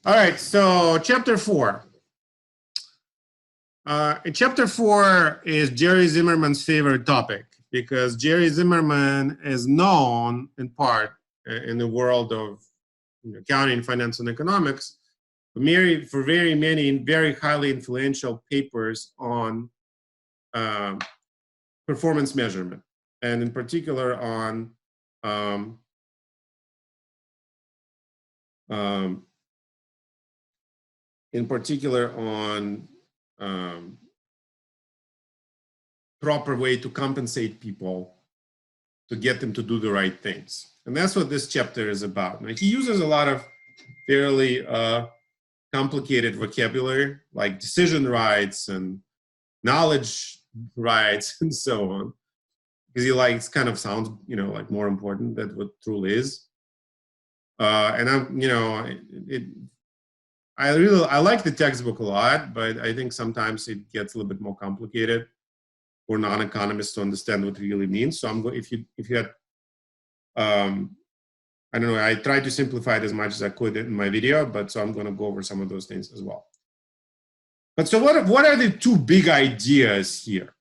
All right, so chapter 4. In chapter 4 is Jerry Zimmerman's favorite topic, because Jerry Zimmerman is known in part in the world of accounting, finance, and economics for very many very highly influential papers on performance measurement, and in particular on proper way to compensate people to get them to do the right things. And that's what this chapter is about. Now, he uses a lot of fairly complicated vocabulary, like decision rights and knowledge rights and so on, because he likes kind of sounds, like more important than what truly is. And I like the textbook a lot, but I think sometimes it gets a little bit more complicated for non-economists to understand what it really means. So if you had, I don't know, I tried to simplify it as much as I could in my video, but so I'm going to go over some of those things as well. But so what are the two big ideas here?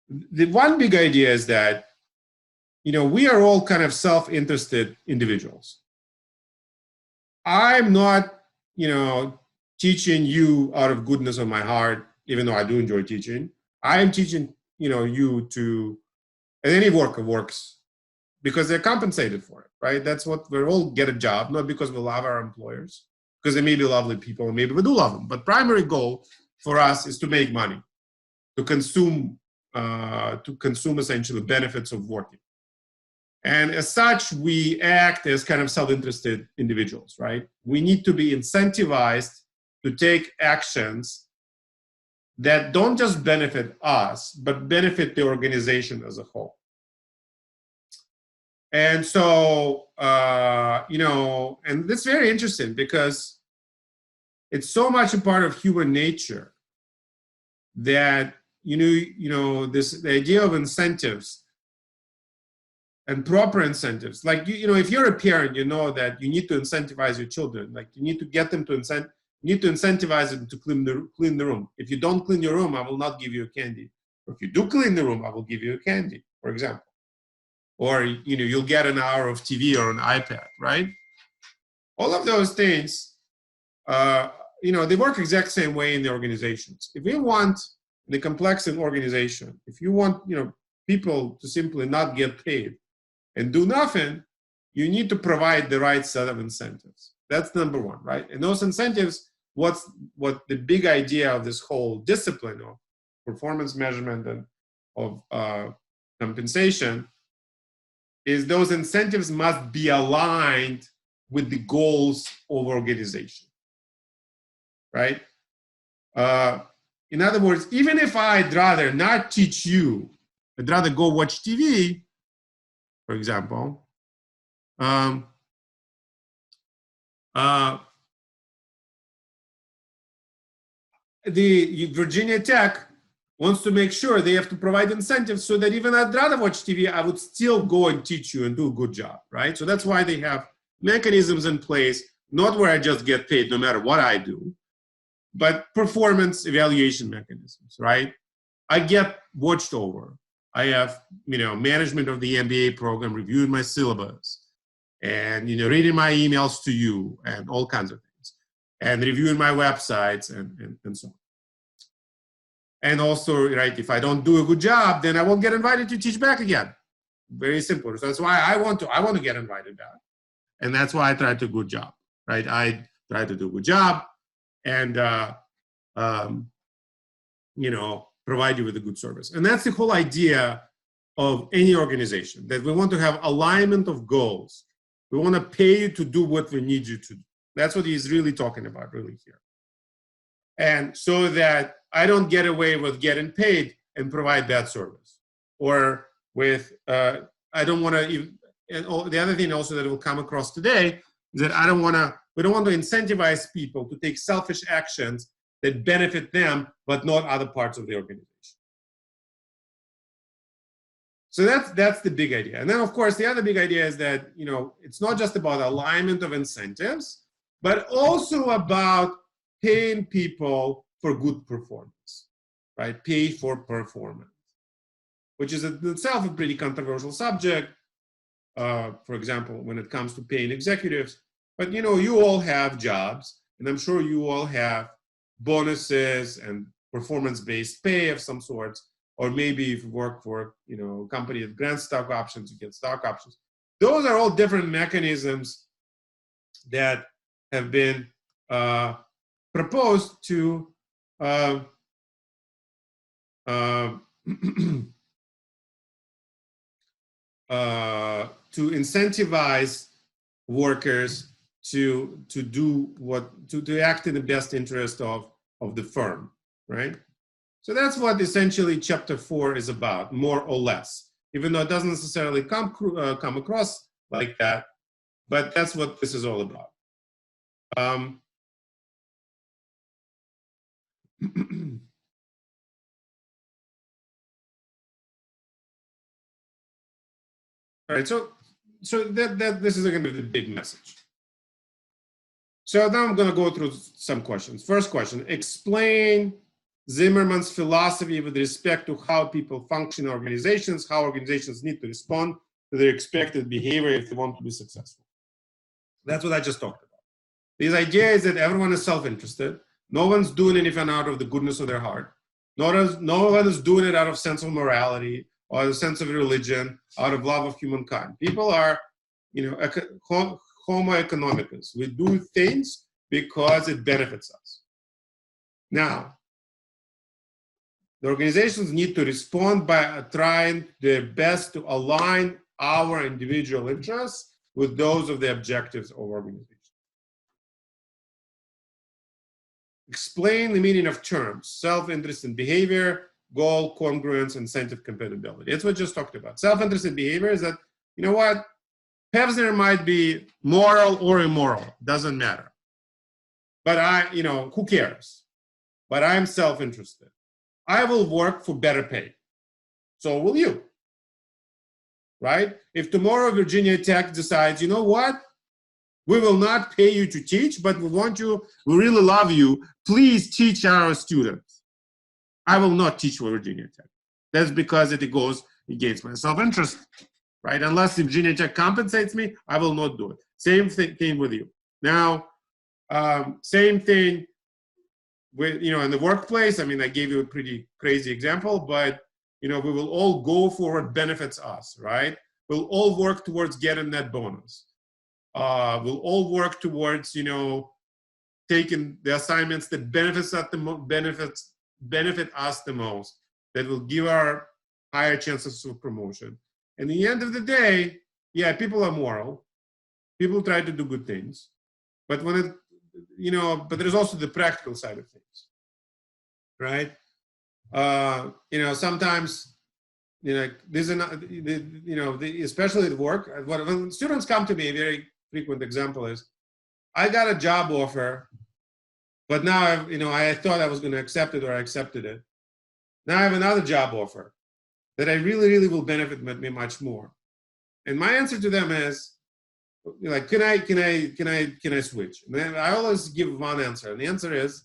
The one big idea is that, we are all kind of self-interested individuals. I'm not, teaching you out of goodness of my heart, even though I do enjoy teaching. I am teaching, you to, and any worker works because they're compensated for it, right? That's what we all get a job, not because we love our employers, because they may be lovely people, and maybe we do love them. But primary goal for us is to make money, to consume essentially benefits of working. And as such, we act as kind of self-interested individuals, right? We need to be incentivized to take actions that don't just benefit us, but benefit the organization as a whole. And so, and that's very interesting because it's so much a part of human nature that, the idea of incentives and proper incentives, like, if you're a parent, you know that you need to incentivize your children. Like, you need to get them to incentivize them to clean the room. If you don't clean your room, I will not give you a candy. Or if you do clean the room, I will give you a candy, for example. Or, you'll get an hour of TV or an iPad, right? All of those things, they work exact same way in the organizations. If you want the complex in organization, if you want, people to simply not get paid and do nothing, you need to provide the right set of incentives. That's number one, right? And those incentives, what the big idea of this whole discipline of performance measurement and of compensation is, those incentives must be aligned with the goals of organization, right? In other words, even if I'd rather not teach you, I'd rather go watch TV, for example, the Virginia Tech wants to make sure they have to provide incentives so that even I'd rather watch TV, I would still go and teach you and do a good job, right? So that's why they have mechanisms in place, not where I just get paid no matter what I do, but performance evaluation mechanisms, right? I get watched over. I have, management of the MBA program reviewing my syllabus and, reading my emails to you and all kinds of things, and reviewing my websites and so on. And also, right, if I don't do a good job, then I won't get invited to teach back again. Very simple. So that's why I want to get invited back. And that's why I try to do a good job, right? I try to do a good job and, provide you with a good service. And that's the whole idea of any organization, that we want to have alignment of goals. We want to pay you to do what we need you to do. That's what he's really talking about, really here. And so that I don't get away with getting paid and provide that service. Or with, I don't want to, and the other thing also that will come across today is that we don't want to incentivize people to take selfish actions that benefit them, but not other parts of the organization. So that's the big idea. And then, of course, the other big idea is that, it's not just about alignment of incentives, but also about paying people for good performance, right? Pay for performance, which is in itself a pretty controversial subject. For example, when it comes to paying executives, but you all have jobs, and I'm sure you all have bonuses and performance-based pay of some sorts, or maybe if you work for a company that grants stock options, you get stock options. Those are all different mechanisms that have been proposed to to incentivize workers to act in the best interest of the firm, right? So that's what essentially Chapter 4 is about, more or less, even though it doesn't necessarily come across like that, but that's what this is all about. All right, so this is going to be the big message. So now I'm going to go through some questions. First question: explain Zimmerman's philosophy with respect to how people function in organizations, how organizations need to respond to their expected behavior if they want to be successful. That's what I just talked about. This idea is that everyone is self-interested. No one's doing anything out of the goodness of their heart. No one is doing it out of sense of morality or a sense of religion, out of love of humankind. People are, homo economicus. We do things because it benefits us. Now, the organizations need to respond by trying their best to align our individual interests with those of the objectives of organizations. Explain the meaning of terms: self-interest in behavior, goal, congruence, incentive, compatibility. That's what I just talked about. Self-interested behavior is that, Pevsner might be moral or immoral, doesn't matter. But who cares? But I'm self-interested. I will work for better pay. So will you, right? If tomorrow Virginia Tech decides, we will not pay you to teach, but we really love you, please teach our students. I will not teach for Virginia Tech. That's because it goes against my self-interest, right? Unless Virginia Tech compensates me, I will not do it. Same thing with you. Now, same thing with, in the workplace. I mean, I gave you a pretty crazy example, but, we will all go for what benefits us, right? We'll all work towards getting that bonus. We'll all work towards, taking the assignments that benefit us the most, that will give our higher chances of promotion. And at the end of the day, yeah, people are moral. People try to do good things, but but there's also the practical side of things, right? Sometimes, especially at work, when students come to me, a very frequent example is, I got a job offer, but now I thought I was going to accept it, or I accepted it. Now I have another job offer that I really, really will benefit me much more. And my answer to them is, can I switch? And I always give one answer, and the answer is,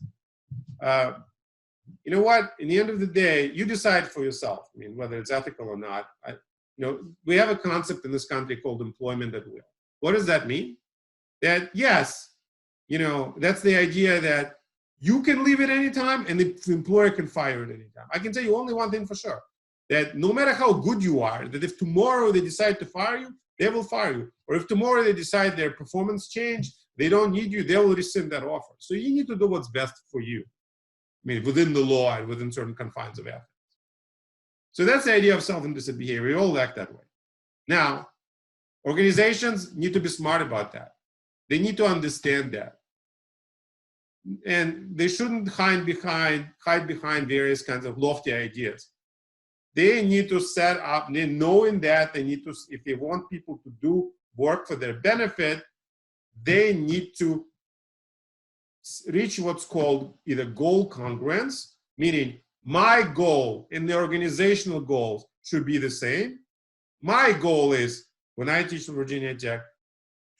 you know what? In the end of the day, you decide for yourself. I mean, whether it's ethical or not. We have a concept in this country called employment at will. What does that mean? That yes, that's the idea that you can leave at any time, and the employer can fire at any time. I can tell you only one thing for sure: that no matter how good you are, that if tomorrow they decide to fire you, they will fire you. Or if tomorrow they decide their performance changed, they don't need you, they will rescind that offer. So you need to do what's best for you. I mean, within the law and within certain confines of ethics. So that's the idea of self-interested behavior. We all act that way. Now, organizations need to be smart about that. They need to understand that. And they shouldn't hide behind various kinds of lofty ideas. They need to set up, knowing that they need to, if they want people to do work for their benefit, they need to reach what's called either goal congruence, meaning my goal and the organizational goals should be the same. My goal is, when I teach Virginia Tech,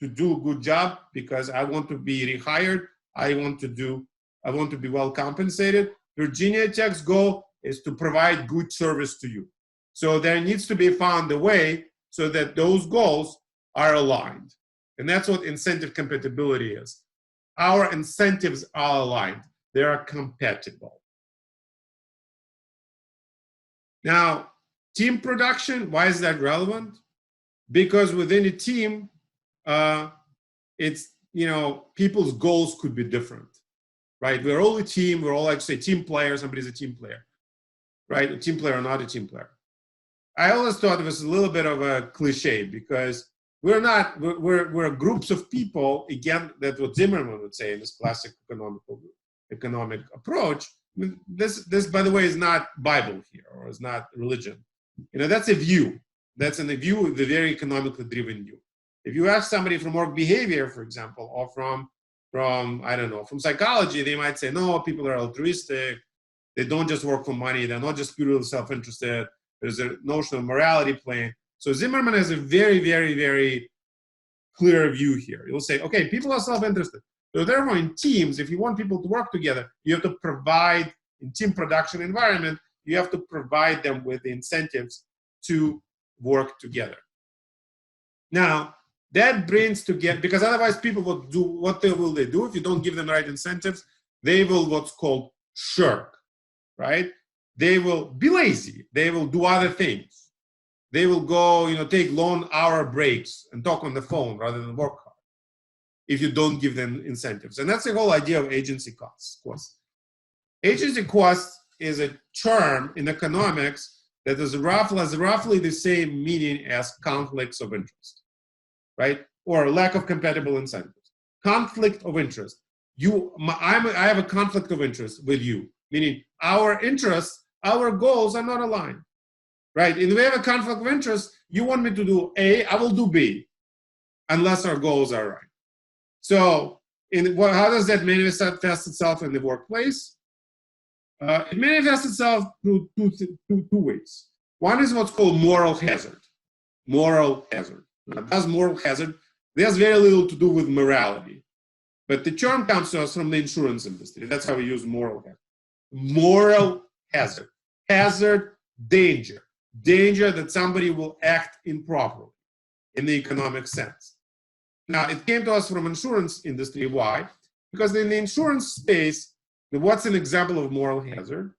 to do a good job because I want to be rehired. I want to be well compensated. Virginia Tech's goal is to provide good service to you. So there needs to be found a way so that those goals are aligned. And that's what incentive compatibility is. Our incentives are aligned. They are compatible. Now, team production, why is that relevant? Because within a team, it's, people's goals could be different, right? We're all a team. We're all, like, say, team player. Somebody's a team player, right? A team player or not a team player. I always thought it was a little bit of a cliche because we're groups of people. Again, that's what Zimmerman would say in this classic economic approach. This, by the way, is not Bible here, or is not religion. That's a view. That's a view, the very economically driven view. If you ask somebody from work behavior, for example, or from psychology, they might say, no, people are altruistic. They don't just work for money. They're not just purely self-interested. There's a notion of morality playing. So Zimmerman has a very, very, very clear view here. He'll say, okay, people are self-interested. So therefore, in teams, if you want people to work together, you have to provide, in team production environment, you have to provide them with the incentives to work together. Now, that brings together, because otherwise people will do, what will they do? If you don't give them the right incentives, they will what's called shirk, right? They will be lazy. They will do other things. They will go, take long hour breaks and talk on the phone rather than work hard if you don't give them incentives. And that's the whole idea of agency costs. Agency cost is a term in economics that has roughly the same meaning as conflicts of interest, right? Or lack of compatible incentives. Conflict of interest. I have a conflict of interest with you, meaning our interests, our goals are not aligned, right? And we have a conflict of interest. You want me to do A, I will do B, unless our goals are right. So, how does that manifest itself in the workplace? It manifests itself through two ways. One is what's called moral hazard. Moral hazard. Now, does moral hazard? There's very little to do with morality, but the term comes to us from the insurance industry. That's how we use moral hazard. Moral hazard. Hazard, danger. Danger that somebody will act improperly in the economic sense. Now, it came to us from insurance industry. Why? Because in the insurance space, what's an example of moral hazard?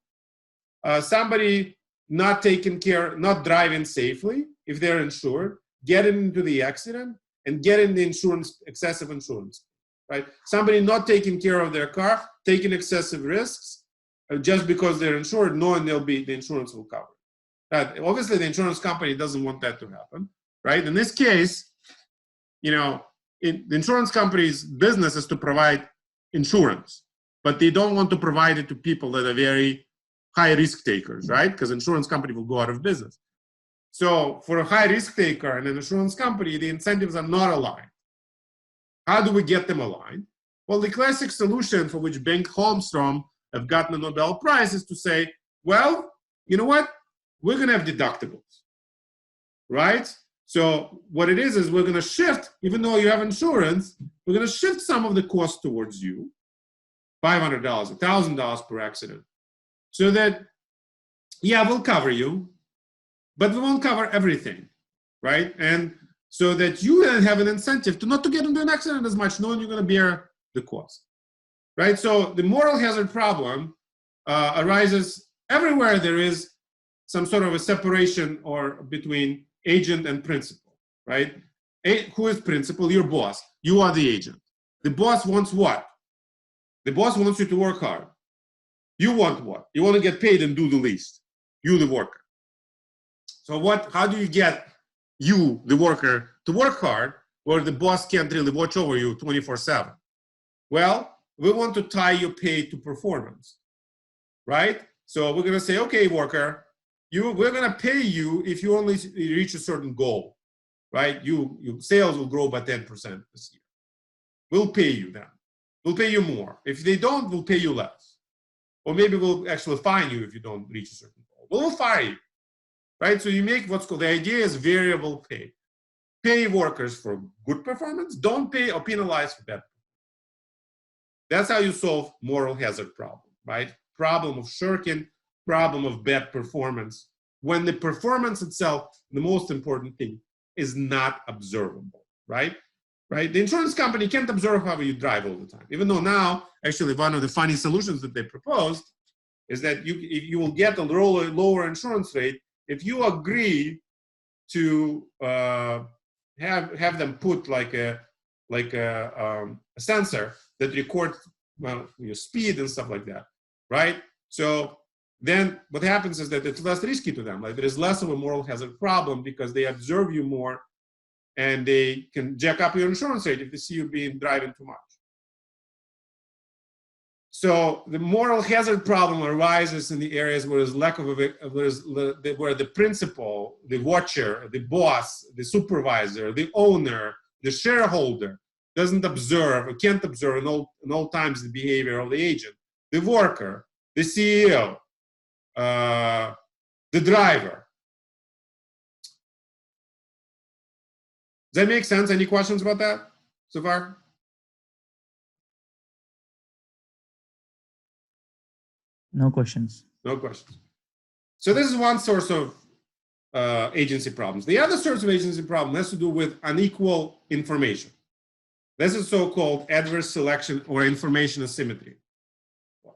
Somebody not taking care, not driving safely, if they're insured, getting into the accident and getting the insurance, excessive insurance, right? Somebody not taking care of their car, taking excessive risks, just because they're insured, knowing the insurance will cover. Obviously, the insurance company doesn't want that to happen, right? In this case, the insurance company's business is to provide insurance, but they don't want to provide it to people that are very high risk takers, right? Because insurance company will go out of business. So for a high risk taker and an insurance company, the incentives are not aligned. How do we get them aligned? Well, the classic solution for which Bengt Holmstrom have gotten the Nobel Prize is to say, well, you know what? We're going to have deductibles, right? So what it is we're going to shift, even though you have insurance, we're going to shift some of the cost towards you, $500, $1,000 per accident, so that, yeah, we'll cover you, but we won't cover everything, right? And so that you then have an incentive to not to get into an accident as much, knowing you're going to bear the cost, right? So the moral hazard problem arises everywhere there is some sort of a separation or between agent and principal, right? Who is principal? Your boss. You are the agent. The boss wants what? The boss wants you to work hard. You want what? You want to get paid and do the least. You, the worker. So how do you get you, the worker, to work hard where the boss can't really watch over you 24/7? Well, we want to tie your pay to performance, right? So we're going to say, okay, worker, we're going to pay you if you only reach a certain goal, right? Your sales will grow by 10% this year. We'll pay you then. We'll pay you more. If they don't, we'll pay you less. Or maybe we'll actually fine you if you don't reach a certain goal. We'll fire you, right? So you make what's called, the idea is variable pay. pay workers for good performance, don't pay or penalize for bad. That's how you solve moral hazard problem, right? Problem of shirking, problem of bad performance. When the performance itself, the most important thing, is not observable, right? Right? The insurance company can't observe how you drive all the time. Even though now, actually, one of the funny solutions that they proposed is that you will get a lower insurance rate if you agree to have them put like a sensor that records your speed and stuff like that, right? So then what happens is that it's less risky to them. Like there is less of a moral hazard problem because they observe you more and they can jack up your insurance rate if they see you driving too much. So the moral hazard problem arises in the areas where there's lack of where the principal, the watcher, the boss, the supervisor, the owner, the shareholder doesn't observe or can't observe in all times the behavior of the agent, the worker, the CEO, the driver. Does that make sense? Any questions about that so far? No questions. No questions. So this is one source of agency problems. The other source of agency problem has to do with unequal information. This is so-called adverse selection or information asymmetry,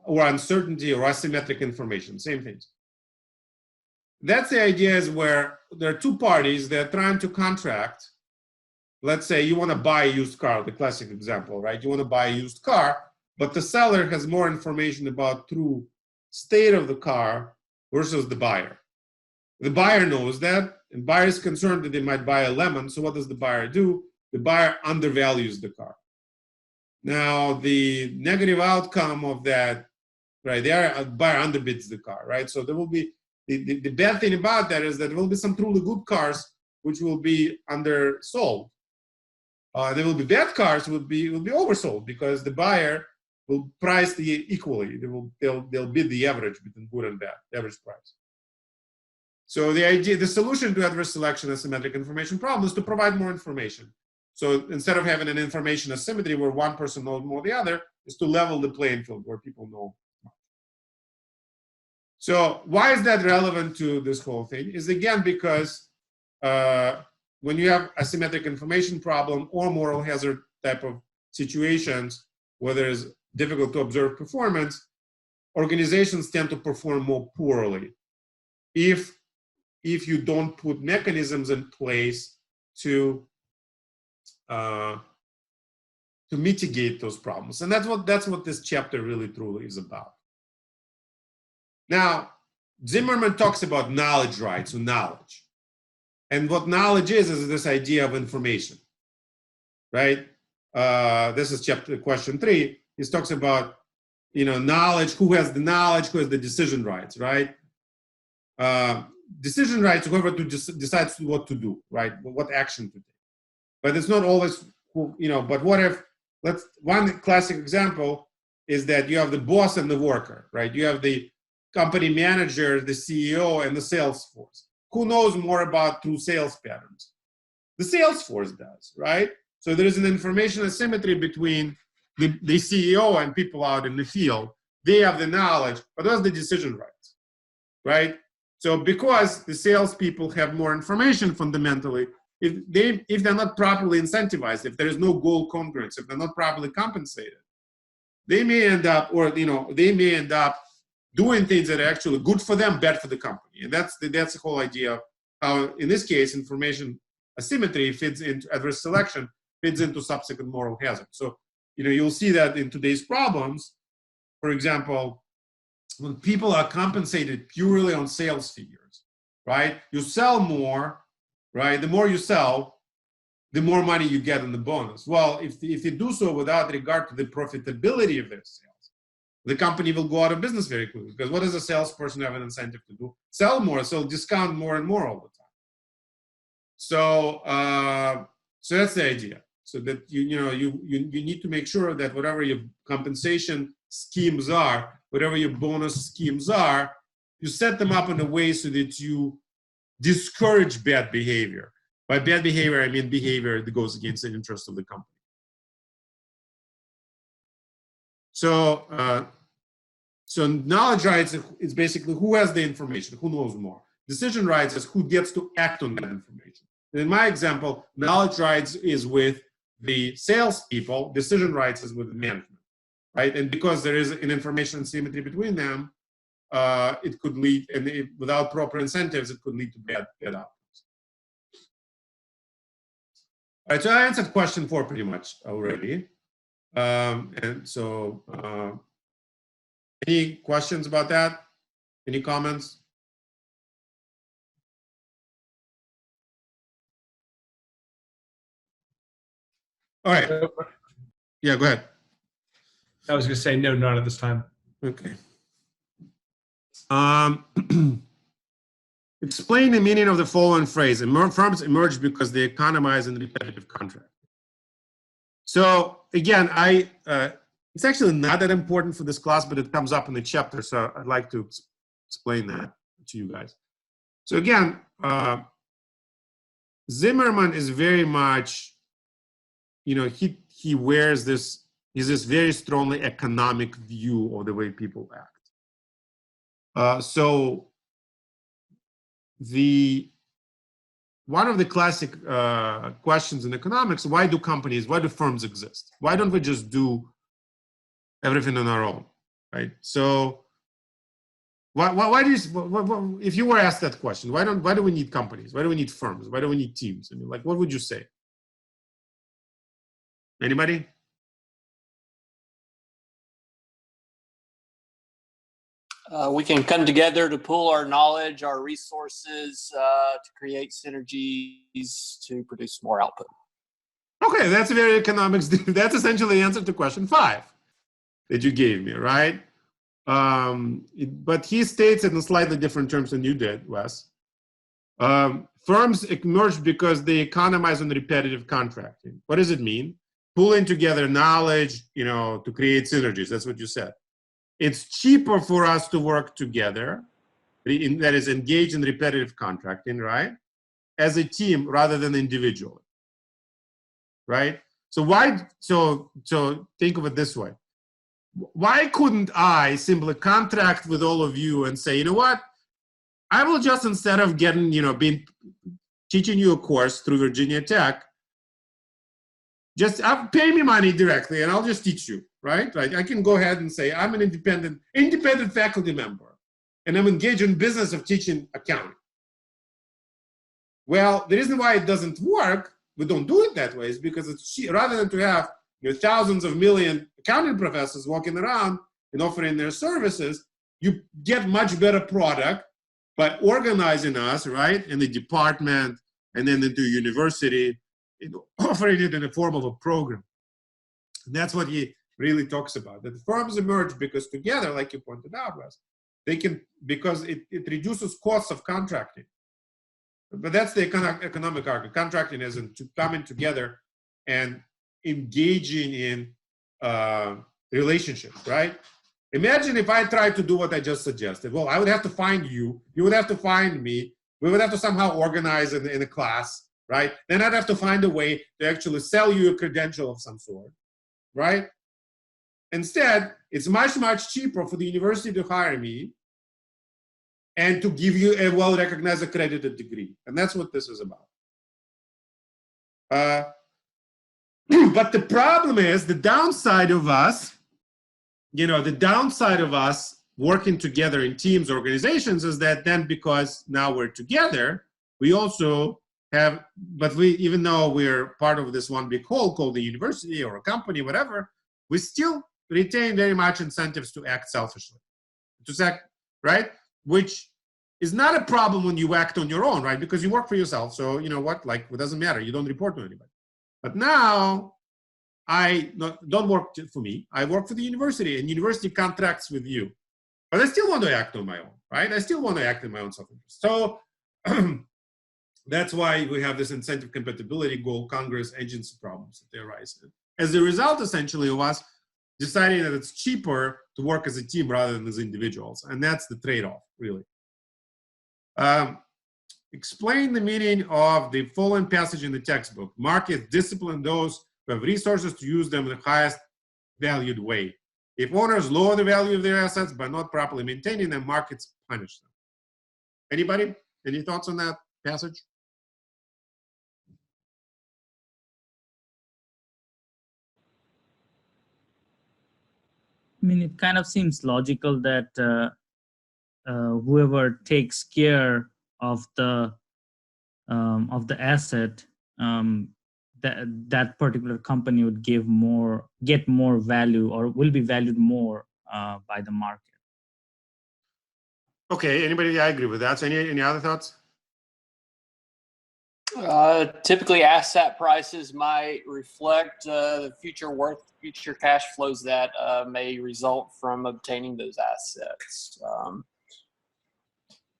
or uncertainty or asymmetric information, same things. That's the idea is where there are two parties that are trying to contract. Let's say you want to buy a used car, the classic example, right? You want to buy a used car, but the seller has more information about true state of the car versus the buyer. The buyer knows that, and buyer is concerned that they might buy a lemon, so what does the buyer do? The buyer undervalues the car. Now, the negative outcome of that, right, the buyer underbids the car, right? So there will be, the bad thing about that is that there will be some truly good cars which will be undersold. There will be bad cars will be oversold because the buyer will price the equally. They'll bid the average between good and bad, the average price. So the solution to adverse selection asymmetric information problem is to provide more information. So instead of having an information asymmetry where one person knows more than the other, is to level the playing field where people know much. So why is that relevant to this whole thing? Is again because when you have asymmetric information problem or moral hazard type of situations where there's difficult to observe performance, organizations tend to perform more poorly if you don't put mechanisms in place to mitigate those problems. And that's what this chapter really truly is about. Now, Zimmerman talks about knowledge rights or knowledge. And what knowledge is this idea of information, right? This is question 3. He talks about, knowledge, who has the knowledge, who has the decision rights, right? Decision rights, whoever decides what to do, right? What action to take. But it's not always, but what if, one classic example is that you have the boss and the worker, right? You have the company manager, the CEO, and the sales force. Who knows more about true sales patterns? The sales force does, right? So there is an information asymmetry between the CEO and people out in the field. They have the knowledge, but those are the decision rights, right? So because the salespeople have more information fundamentally, if they're not properly incentivized, if there is no goal congruence, if they're not properly compensated, they may end up, doing things that are actually good for them, bad for the company. And that's the whole idea of how, in this case, information asymmetry fits into adverse selection, fits into subsequent moral hazard. So, you'll see that in today's problems. For example, when people are compensated purely on sales figures, right? You sell more, right? The more you sell, the more money you get in the bonus. Well, if you do so without regard to the profitability of their sales, the company will go out of business very quickly, because what does a salesperson have an incentive to do? Sell more, so discount more and more all the time. So, so that's the idea. So that you need to make sure that whatever your compensation schemes are, whatever your bonus schemes are, you set them up in a way so that you discourage bad behavior. By bad behavior, I mean behavior that goes against the interest of the company. So, so knowledge rights is basically who has the information, who knows more. Decision rights is who gets to act on that information. In my example, knowledge rights is with the salespeople, decision rights is with the management, right? And because there is an information asymmetry between them, it could lead, and without proper incentives, it could lead to bad outcomes. All right, so I answered question 4 pretty much already. And so, any questions about that? Any comments? All right. Yeah, go ahead. I was going to say no, not at this time. Okay. Explain the meaning of the following phrase. Firms emerge because they economize in repetitive contract. So again, it's actually not that important for this class, but it comes up in the chapter, so I'd like to explain that to you guys. So again, Zimmerman is very much, you know, he wears this, he's this very strongly economic view of the way people act. So one of the classic questions in economics, why do firms exist? Why don't we just do everything on our own, right? So why do you, if you were asked that question, why do we need companies? Why do we need firms? Why do we need teams? I mean, like, what would you say? Anybody? We can come together to pool our knowledge, our resources, to create synergies to produce more output. Okay, that's a very economics. That's essentially the answer to question 5 that you gave me, right? But he states it in slightly different terms than you did, Wes. Firms emerge because they economize on repetitive contracting. What does it mean? Pulling together knowledge, you know, to create synergies. That's what you said. It's cheaper for us to work together, that is engaged in repetitive contracting, right? As a team rather than individually, right? So so think of it this way. Why couldn't I simply contract with all of you and say, you know what? I will just, instead of getting, you know, teaching you a course through Virginia Tech, just pay me money directly and I'll just teach you, right? I can go ahead and say I'm an independent faculty member and I'm engaged in business of teaching accounting. Well, the reason why it doesn't work, we don't do it that way, is because it's rather than to have, you know, thousands of million accounting professors walking around and offering their services, you get much better product by organizing us, right, in the department and then into university, offering it in the form of a program. And that's what he really talks about, that firms emerge because together, like you pointed out, Wes, they can, because it reduces costs of contracting. But that's the economic argument. Contracting is to coming together and engaging in relationships, right? Imagine if I tried to do what I just suggested. Well, I would have to find you, you would have to find me, we would have to somehow organize in a class, right? Then I'd have to find a way to actually sell you a credential of some sort, right? Instead, it's much, much cheaper for the university to hire me and to give you a well-recognized accredited degree. And that's what this is about. But the problem is, the downside of us, you know, the downside of us working together in teams, organizations, is that then because now we're together, we also have, but we, even though we're part of this one big whole called the university or a company, whatever, we still retain very much incentives to act selfishly, to act, right? Which is not a problem when you act on your own, right? Because you work for yourself. So, you know what, like, it doesn't matter. You don't report to anybody. But now I don't work for me. I work for the university, and university contracts with you. But I still want to act on my own, right? I still want to act in my own self-interest. So that's why we have this incentive compatibility goal, Congress agency problems that they arise. As a result, essentially, of us deciding that it's cheaper to work as a team rather than as individuals. And that's the trade-off, really. explain the meaning of the following passage in the textbook. Markets discipline those who have resources to use them in the highest valued way. If owners lower the value of their assets by not properly maintaining them, markets punish them. Anybody? Any thoughts on that passage? I mean, it kind of seems logical that whoever takes care of the asset, that particular company would get more value, or will be valued more by the market. Okay, anybody? I agree with that. So any other thoughts? Typically, asset prices might reflect the future worth, future cash flows that may result from obtaining those assets.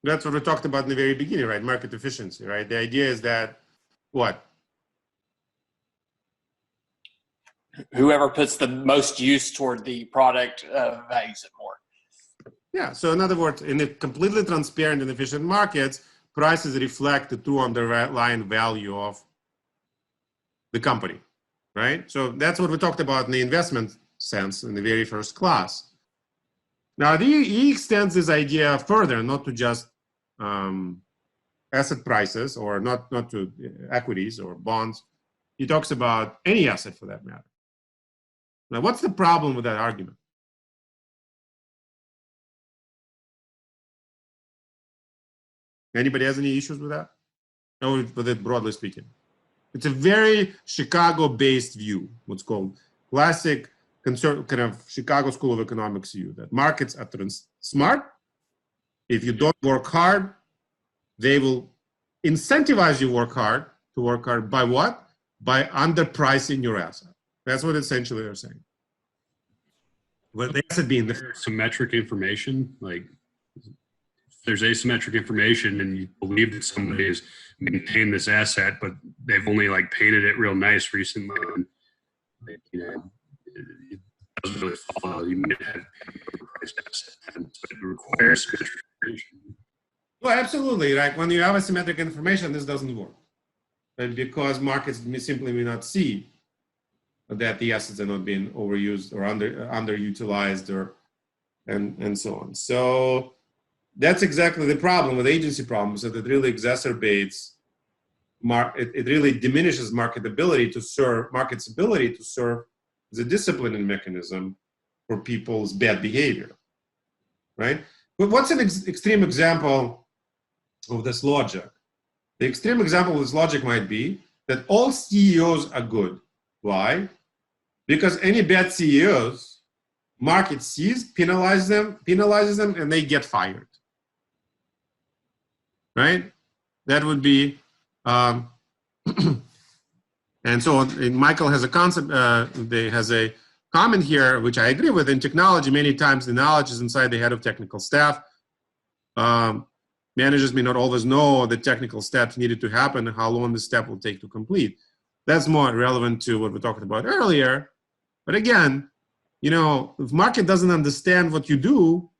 That's what we talked about in the very beginning, right? Market efficiency, right? The idea is that what? Whoever puts the most use toward the product values it more. Yeah, so in other words, in the completely transparent and efficient markets, prices reflect the true underlying value of the company, right? So that's what we talked about in the investment sense in the very first class. Now, he extends this idea further, not to just asset prices, or not to equities or bonds. He talks about any asset for that matter. Now, what's the problem with that argument? Anybody has any issues with that? No, with it broadly speaking. It's a very Chicago-based view, what's called classic kind of Chicago School of Economics view, that markets are smart. If you don't work hard, they will incentivize you to work hard by what? By underpricing your asset. That's what essentially they're saying. But the asset being the symmetric information, like if there's asymmetric information and you believe that somebody has maintained this asset, but they've only like painted it real nice recently, and it doesn't really follow. You might have overpriced asset, and so it requires symmetric information. Well, absolutely, right? When you have asymmetric information, this doesn't work, right? Because markets simply may not see that the assets are not being overused or underutilized, or and so on. So that's exactly the problem with agency problems, that it really exacerbates it really diminishes market's ability to serve as a disciplining mechanism for people's bad behavior, right? But what's an extreme example of this logic? The extreme example of this logic might be that all CEOs are good. Why? Because any bad CEOs, market sees, penalizes them, and they get fired. Right? That would be, and so Michael has a concept, has a comment here, which I agree with. In technology, many times the knowledge is inside the head of technical staff. Managers may not always know the technical steps needed to happen and how long the step will take to complete. That's more relevant to what we talked about earlier. But again, if market doesn't understand what you do,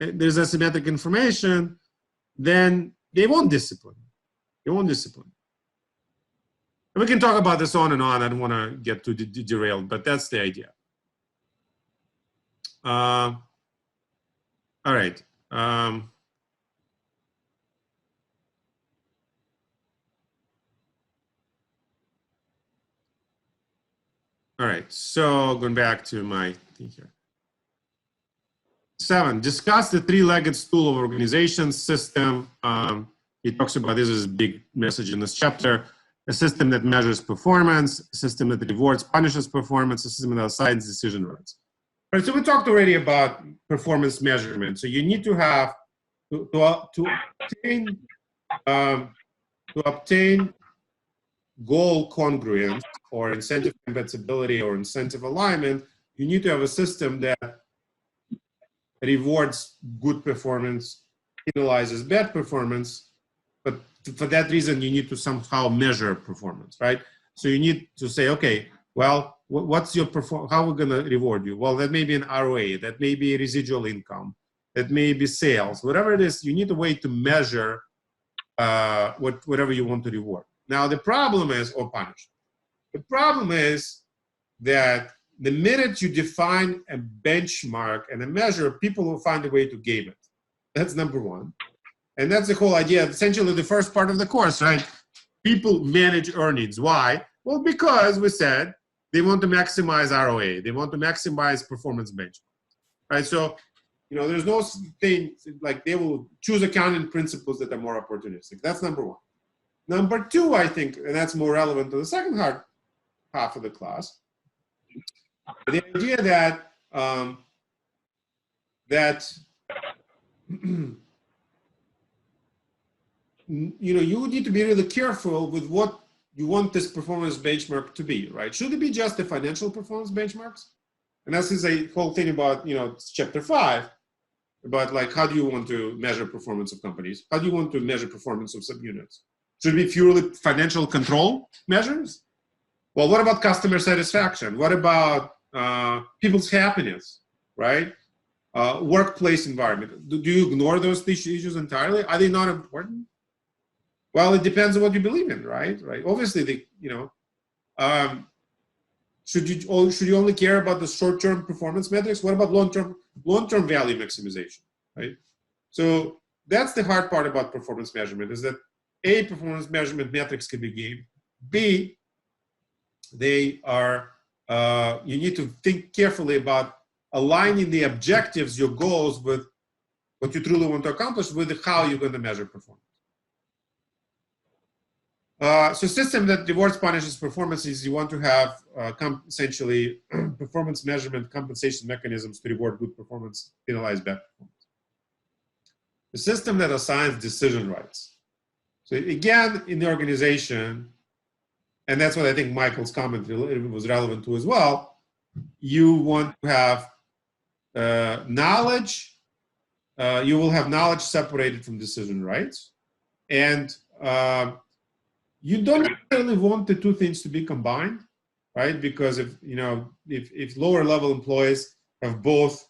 there's asymmetric information, then they won't discipline. They won't discipline. And we can talk about this on and on. I don't want to get too derailed, but that's the idea. All right. All right, so going back to my thing here. 7, discuss the three-legged stool of organization system. He talks about this as a big message in this chapter. A system that measures performance, a system that rewards, punishes performance, a system that assigns decision rights. All right, so we talked already about performance measurement. So you need to have, to obtain goal congruence or incentive compatibility or incentive alignment, you need to have a system that rewards good performance, penalizes bad performance, but for that reason, you need to somehow measure performance, right? So you need to say, okay, well, what's your performance? How are we gonna reward you? Well, that may be an ROA, that may be residual income, that may be sales, whatever it is, you need a way to measure whatever you want to reward. Now the problem is, or punish. The problem is that the minute you define a benchmark and a measure, people will find a way to game it. That's number one. And that's the whole idea, essentially the first part of the course, right? People manage earnings. Why? Well, because we said they want to maximize ROA. They want to maximize performance benchmarks, right? So, you know, there's no thing like they will choose accounting principles that are more opportunistic. That's number one. Number two, I think, and that's more relevant to the second half of the class, the idea that you know, you need to be really careful with what you want this performance benchmark to be, right? Should it be just the financial performance benchmarks? And that's a whole thing about, you know, it's chapter 5, about like, how do you want to measure performance of companies? How do you want to measure performance of subunits? Should it be purely financial control measures? Well, what about customer satisfaction? What about people's happiness, right? Workplace environment. Do you ignore those issues entirely? Are they not important? Well, it depends on what you believe in, right? Right. Obviously, should you only care about the short-term performance metrics? What about long-term value maximization, right? So that's the hard part about performance measurement, is that A, performance measurement metrics can be gamed. B, they are, you need to think carefully about aligning the objectives, your goals, with what you truly want to accomplish with how you're going to measure performance. So system that rewards punishes performance is you want to have essentially performance measurement compensation mechanisms to reward good performance, penalize bad performance. The system that assigns decision rights. So again, in the organization, and that's what I think Michael's comment was relevant to as well, you want to have knowledge, you will have knowledge separated from decision rights, and you don't necessarily want the two things to be combined, right? Because if lower level employees have both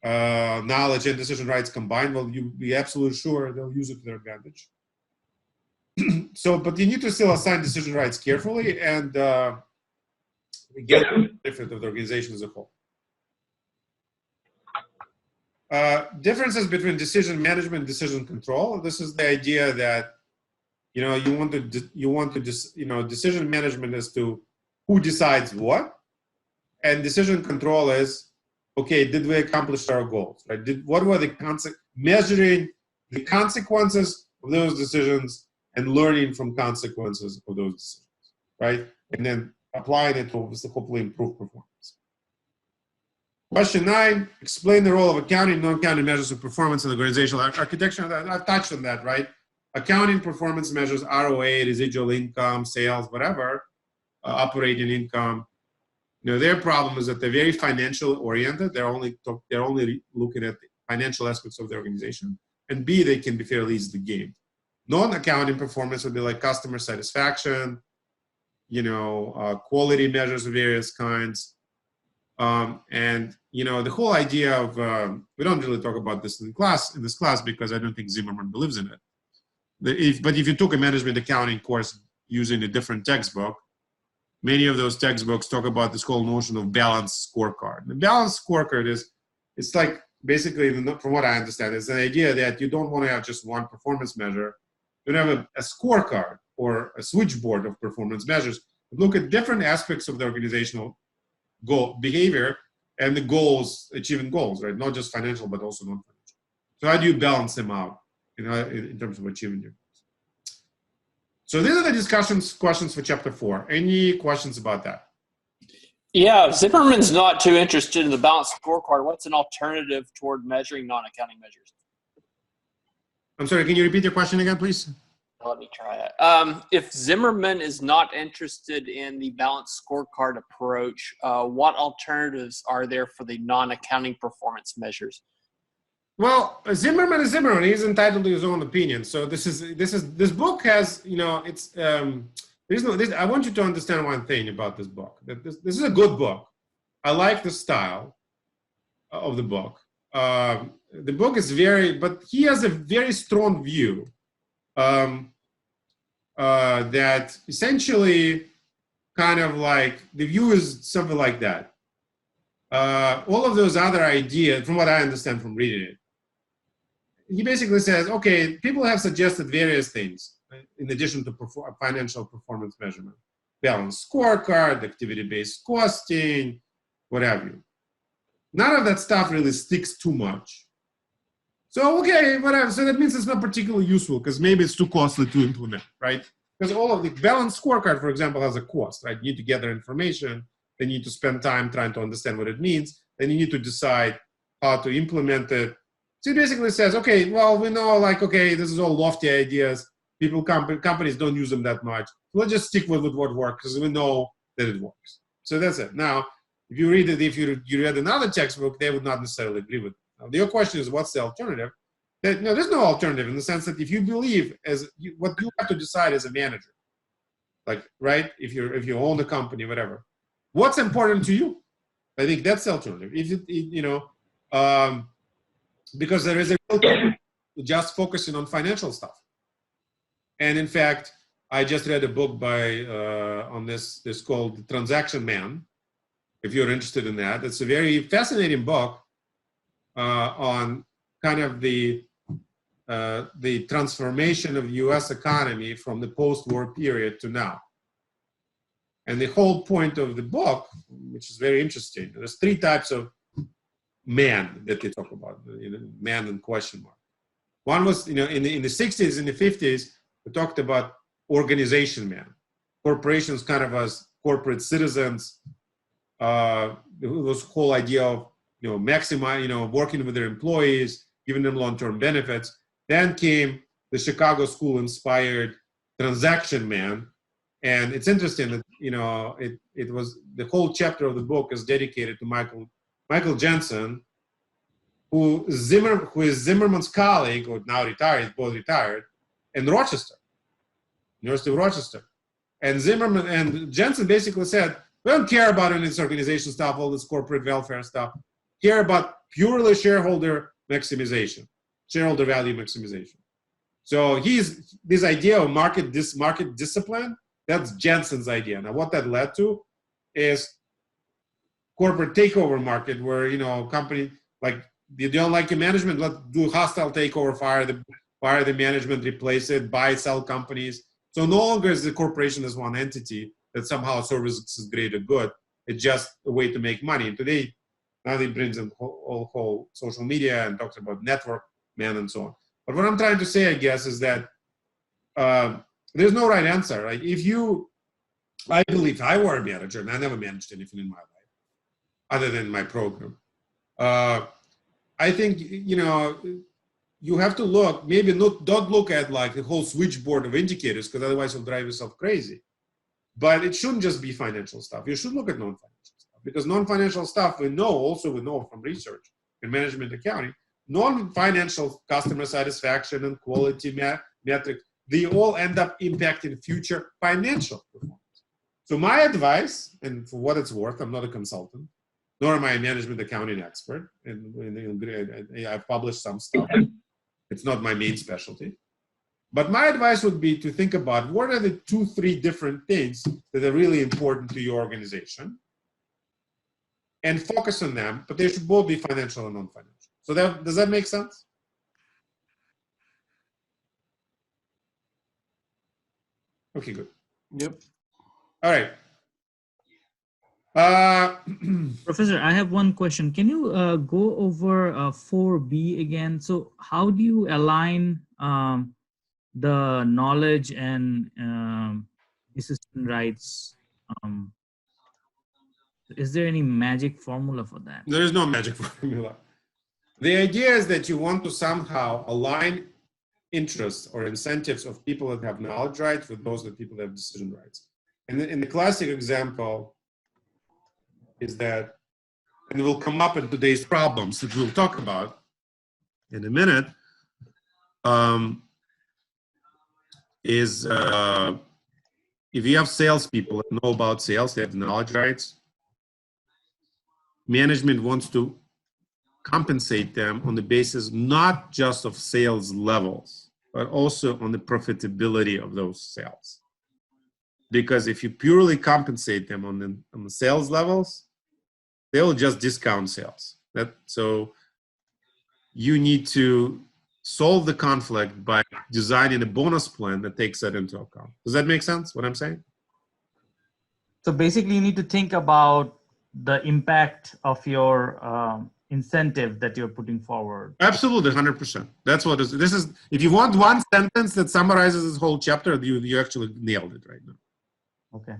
knowledge and decision rights combined, well, you'll be absolutely sure they'll use it to their advantage. So, but you need to still assign decision rights carefully and get the benefit of the organization as a whole. Differences between decision management and decision control. This is the idea that decision management as to who decides what, and decision control is, okay, did we accomplish our goals, right? What were the measuring the consequences of those decisions and learning from consequences of those decisions, right? And then applying it to hopefully improve performance. Question 9, explain the role of accounting and non-accounting measures of performance in the organizational architecture. I've touched on that, right? Accounting performance measures ROA, residual income, sales, whatever, operating income. Their problem is that they're very financial oriented. They're only looking at the financial aspects of the organization. And B, they can be fairly easily gamed. Non-accounting performance would be like customer satisfaction, quality measures of various kinds. And the whole idea of, we don't really talk about this in this class because I don't think Zimmerman believes in it. But if you took a management accounting course using a different textbook, many of those textbooks talk about this whole notion of balanced scorecard. The balanced scorecard it's like basically, from what I understand, it's an idea that you don't want to have just one performance measure. You have a scorecard or a switchboard of performance measures. Look at different aspects of the organizational goal behavior and the goals, achieving goals, right? Not just financial, but also non-financial. So how do you balance them out, in terms of achieving your goals? So these are the questions for chapter 4. Any questions about that? Yeah, Zimmerman's not too interested in the balanced scorecard. What's an alternative toward measuring non-accounting measures? I'm sorry, can you repeat your question again, please? Let me try it. If Zimmerman is not interested in the balanced scorecard approach, what alternatives are there for the non-accounting performance measures? Well, Zimmerman is Zimmerman. He's entitled to his own opinion. So this book has, I want you to understand one thing about this book. That this is a good book. I like the style of the book. The book is but he has a very strong view that essentially kind of like the view is something like that. All of those other ideas, from what I understand from reading it, he basically says, okay, people have suggested various things in addition to financial performance measurement. Balanced scorecard, activity-based costing, what have you. None of that stuff really sticks too much. So, okay, whatever. So that means it's not particularly useful because maybe it's too costly to implement, right? Because all of the balanced scorecard, for example, has a cost, right? You need to gather information. Then you need to spend time trying to understand what it means. Then you need to decide how to implement it. So he basically says, okay, well, we know, like, okay, this is all lofty ideas. Companies don't use them that much. We'll just stick with what works because we know that it works. So that's it. Now, if you read it, if you read another textbook, they would not necessarily agree with it. Now, your question is, what's the alternative? No, there's no alternative in the sense that if you believe what you have to decide as a manager, like, right? If you own the company, whatever, what's important to you? I think that's the alternative. Because there is a real just focusing on financial stuff. And in fact, I just read a book by on this called Transaction Man. If you're interested in that, it's a very fascinating book on kind of the transformation of U.S. economy from the post-war period to now. And the whole point of the book, which is very interesting, there's three types of man that they talk about, man and question mark. One was, in the 60s and the 50s, we talked about organization man. Corporations kind of as corporate citizens. This whole idea of, maximize, working with their employees, giving them long-term benefits. Then came the Chicago School-inspired transaction man. And it's interesting that, it was the whole chapter of the book is dedicated to Michael Jensen, who is Zimmerman's colleague, or now retired, both retired, in Rochester, University of Rochester. And Zimmerman and Jensen basically said, we don't care about any of this organization stuff, all this corporate welfare stuff. Care about purely shareholder maximization, shareholder value maximization. So this idea of market discipline, that's Jensen's idea. Now, what that led to is corporate takeover market, where company like, you don't like your management, let's do hostile takeover, fire the management, replace it, buy, sell companies. So no longer is the corporation as one entity that somehow services greater good. It's just a way to make money. And today, now he brings in whole social media and talks about network man and so on. But what I'm trying to say, I guess, is that there's no right answer, right? I believe I were a manager, and I never managed anything in my life other than my program. I think, you have to look, don't look at like the whole switchboard of indicators, because otherwise you'll drive yourself crazy. But it shouldn't just be financial stuff. You should look at non-financial stuff, because non-financial stuff we know from research in management accounting, non-financial customer satisfaction and quality metrics, they all end up impacting future financial performance. So my advice, and for what it's worth, I'm not a consultant, nor am I a management accounting expert, and I've published some stuff. It's not my main specialty. But my advice would be to think about what are the 2-3 different things that are really important to your organization, and focus on them, but they should both be financial and non-financial. So does that make sense? Okay, good. Yep. All right. Professor, I have one question. Can you go over 4B again? So how do you align the knowledge and decision rights? Is there any magic formula for that? There is no magic formula. The idea is that you want to somehow align interests or incentives of people that have knowledge rights with those that people that have decision rights. And in the classic example is that, and it will come up in today's problems that we'll talk about in a minute, is if you have salespeople that know about sales, they have knowledge rights, management wants to compensate them on the basis not just of sales levels, but also on the profitability of those sales. Because if you purely compensate them on the sales levels, they will just discount sales. So you need to solve the conflict by designing a bonus plan that takes that into account. Does that make sense, what I'm saying? So basically, you need to think about the impact of your incentive that you're putting forward. Absolutely, 100%. That's what this is. If you want one sentence that summarizes this whole chapter, you actually nailed it right now. Okay.